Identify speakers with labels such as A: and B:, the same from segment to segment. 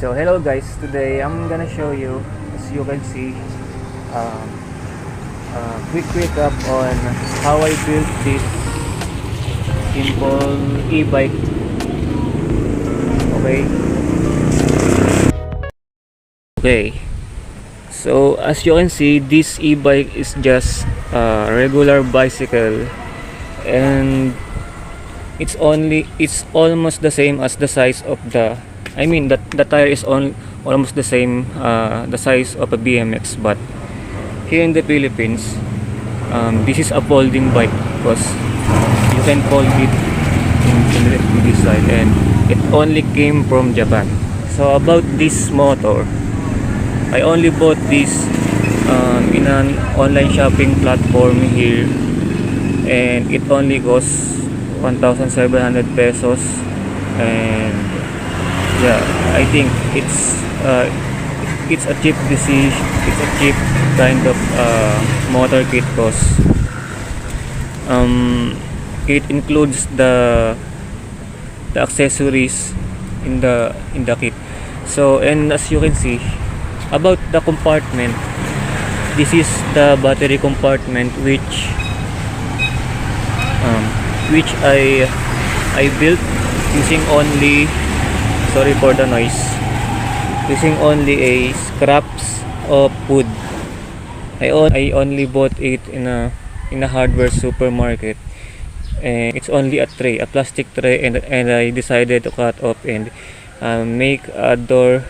A: So hello guys, today I'm gonna show you, as you can see, um, quick recap on how I built this simple e-bike. Okay, so as you can see, this e-bike is just a regular bicycle, and it's almost the same as the size of the tire is almost the same, the size of a BMX. But here in the Philippines, this is a folding bike because you can fold it in this side, and it only came from Japan. So about this motor, I only bought this in an online shopping platform here, and it only costs 1,700 pesos. And yeah, I think it's a cheap decision. It's a cheap kind of motor kit, because it includes the accessories in the kit. So, and as you can see, about the compartment, this is the battery compartment, which I built using only, sorry for the noise, using only a scraps of wood. I only bought it in a hardware supermarket, and it's only a plastic tray, and I decided to cut off and make a door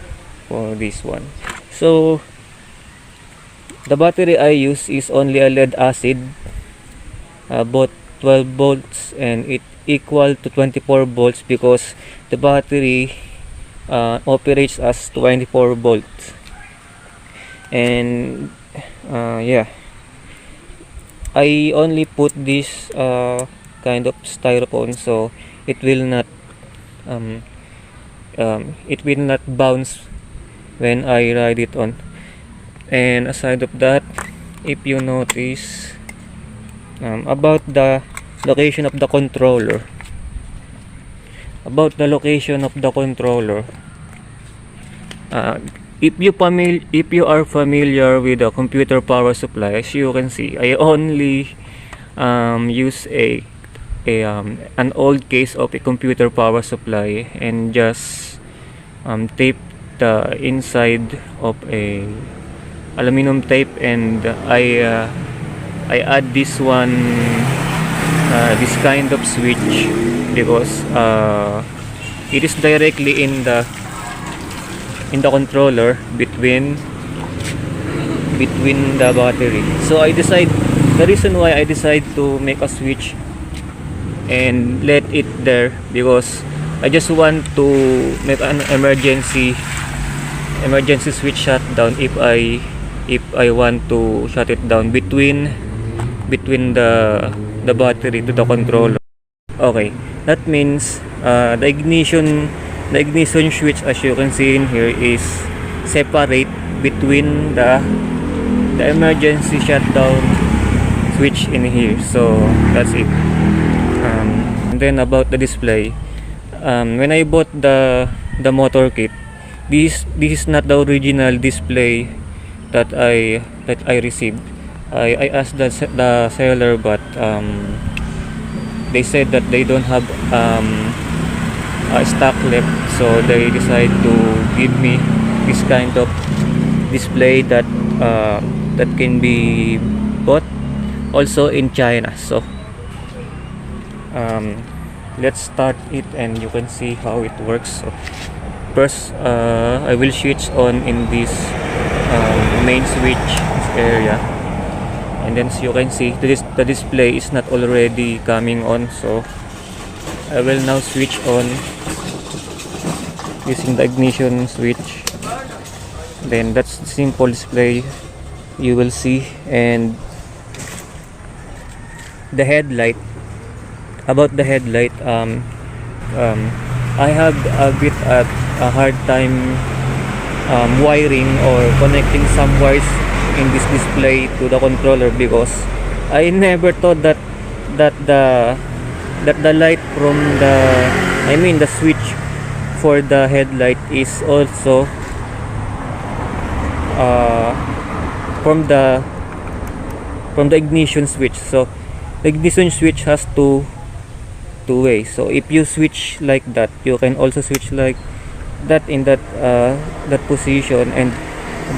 A: for this one. So the battery I use is only a lead acid, bought 12 volts, and it equal to 24 volts because the battery operates as 24 volts. And yeah, I only put this kind of styrofoam, so it will not bounce when I ride it on. And aside of that, if you notice, about the location of the controller, if you are familiar with the computer power supply, as you can see, I only use an old case of a computer power supply, and just tape the inside of a aluminum tape, and I add this one, this kind of switch, because it is directly in the controller between the battery. So the reason why I decide to make a switch and let it there, because I just want to make an emergency switch shutdown if I want to shut it down between the battery to the controller. Okay, that means the ignition switch, as you can see in here, is separate between the emergency shutdown switch in here. So that's it. And then about the display, when I bought the motor kit, this is not the original display that I received. I asked the seller, but they said that they don't have a stock left, so they decide to give me this kind of display that can be bought also in China. So let's start it, and you can see how it works. So first, I will switch on in this main switch area, and then, as you can see, the display is not already coming on. So I will now switch on using the ignition switch. Then that's the simple display you will see. And the headlight, about the headlight, I have a bit a hard time wiring or connecting some wires in this display to the controller, because I never thought that the light from the switch for the headlight is also uh, from the ignition switch. So the ignition switch has two ways. So if you switch like that, you can also switch like that in that position, and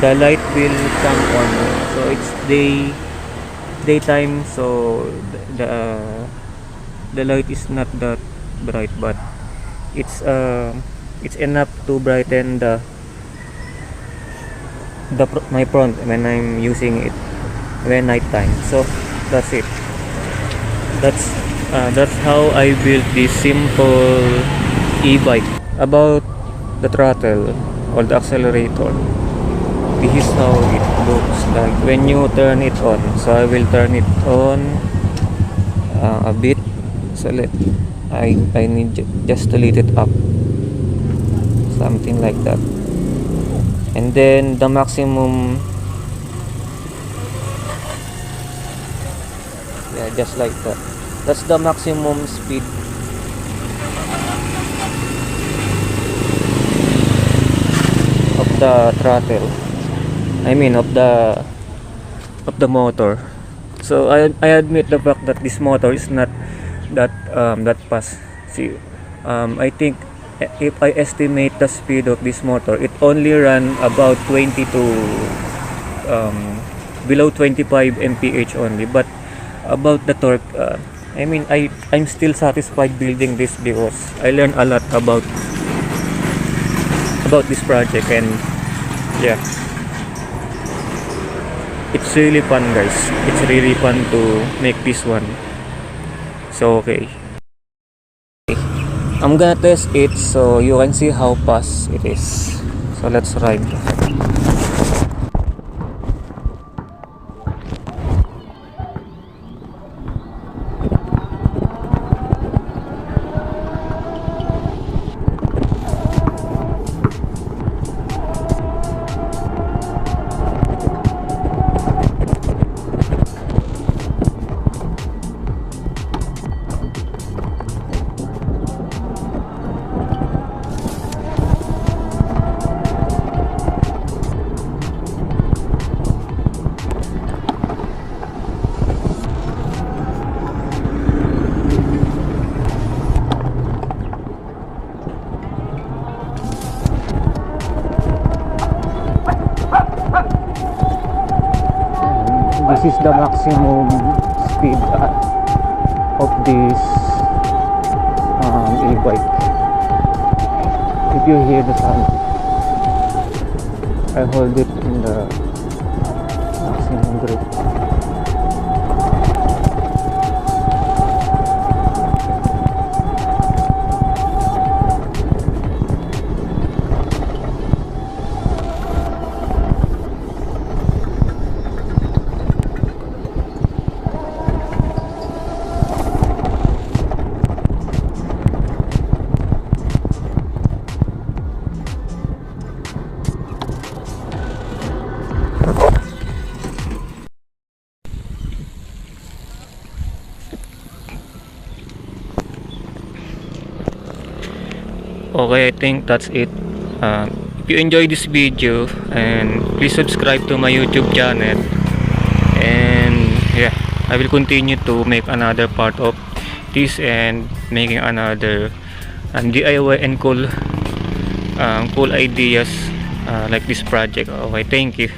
A: the light will come on. So it's daytime, so the light is not that bright, but it's enough to brighten my front when I'm using it when nighttime. So that's it. That's how I built this simple e-bike. About the throttle or the accelerator, this is how it looks like when you turn it on. So I will turn it on a bit. So I need just to lift it up, something like that, and then the maximum, yeah, just like that. That's the maximum speed of the throttle, I mean of the motor. So I admit the fact that this motor is not that fast. See, I think if I estimate the speed of this motor, it only ran about 20 to below 25 mph only. But about the torque, I mean, I'm still satisfied building this because I learned a lot about this project, and yeah, it's really fun, guys. It's really fun to make this one. So okay, I'm gonna test it so you can see how fast it is. So let's ride. This is the maximum speed of this e-bike. If you hear the sound, I hold it in the maximum grip. Okay, I think that's it. If you enjoyed this video, and please subscribe to my YouTube channel, and yeah, I will continue to make another part of this and making another DIY and cool ideas like this project. Okay, thank you.